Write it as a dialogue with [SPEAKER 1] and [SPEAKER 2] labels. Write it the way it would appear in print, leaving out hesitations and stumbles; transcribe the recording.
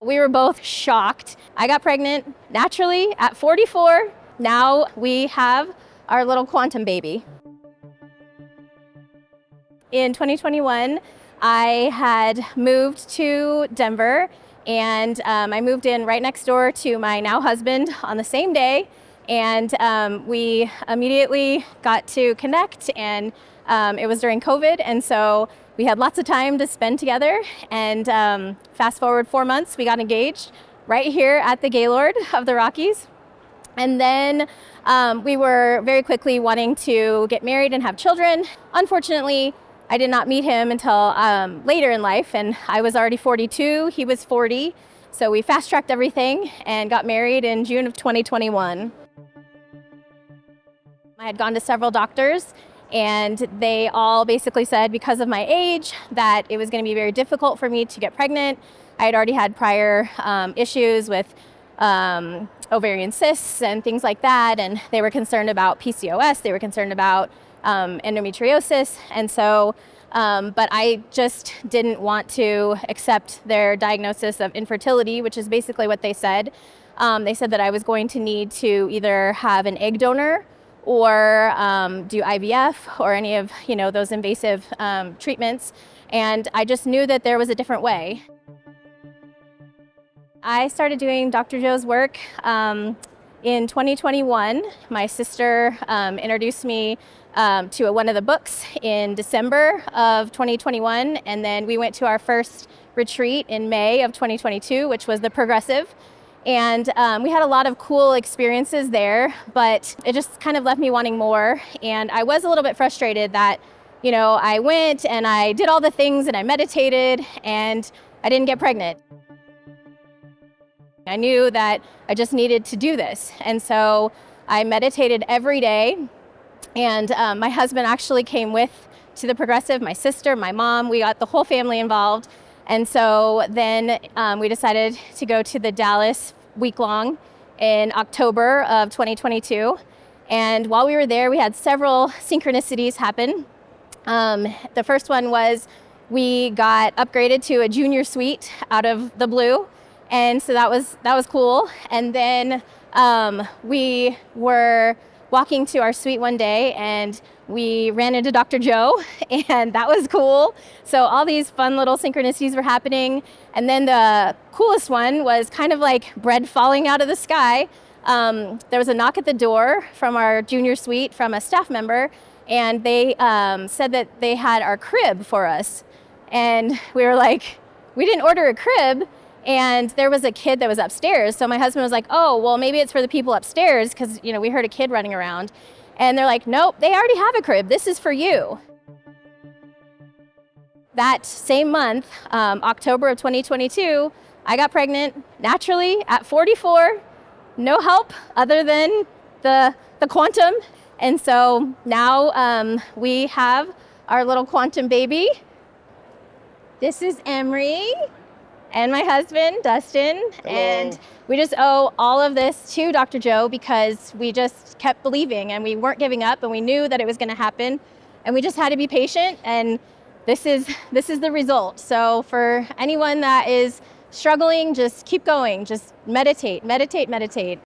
[SPEAKER 1] We were both shocked. I got pregnant naturally at 44. Now we have our little quantum baby. In 2021, I had moved to Denver, and I moved in right next door to my now husband on the same day. And we immediately got to connect, and it was during COVID, and so we had lots of time to spend together. And fast forward 4 months, we got engaged right here at the Gaylord of the Rockies. And then we were very quickly wanting to get married and have children. Unfortunately, I did not meet him until later in life, and I was already 42, he was 40. So we fast-tracked everything and got married in June of 2021. I had gone to several doctors, and they all basically said because of my age that it was going to be very difficult for me to get pregnant. I had already had prior issues with ovarian cysts and things like that, and they were concerned about PCOS, they were concerned about endometriosis, and so but I just didn't want to accept their diagnosis of infertility, which is basically what they said. They said that I was going to need to either have an egg donor or do IVF or any of those invasive treatments, and I just knew that there was a different way. I started doing Dr. Joe's work in 2021. My sister introduced me to one of the books in December of 2021, and then we went to our first retreat in May of 2022, which was the Progressive. And we had a lot of cool experiences there, but it just kind of left me wanting more. And I was a little bit frustrated that, I went and I did all the things and I meditated and I didn't get pregnant. I knew that I just needed to do this. And so I meditated every day. And my husband actually came to the Progressive, my sister, my mom, we got the whole family involved. And so then we decided to go to the Dallas week-long in October of 2022. And while we were there, we had several synchronicities happen. The first one was we got upgraded to a junior suite out of the blue. And so that was cool. And then we were walking to our suite one day and we ran into Dr. Joe, and that was cool. So all these fun little synchronicities were happening. And then the coolest one was kind of like bread falling out of the sky. There was a knock at the door from our junior suite from a staff member, and they said that they had our crib for us. And we were like, we didn't order a crib. And there was a kid that was upstairs. So my husband was like, oh, well, maybe it's for the people upstairs because, we heard a kid running around. And they're like, nope, they already have a crib. This is for you. That same month, October of 2022, I got pregnant naturally at 44. No help other than the quantum. And so now we have our little quantum baby. This is Emery. And my husband, Dustin.
[SPEAKER 2] Hello.
[SPEAKER 1] And we just owe all of this to Dr. Joe because we just kept believing and we weren't giving up, and we knew that it was going to happen, and we just had to be patient, and this is the result. So for anyone that is struggling, just keep going, just meditate, meditate, meditate.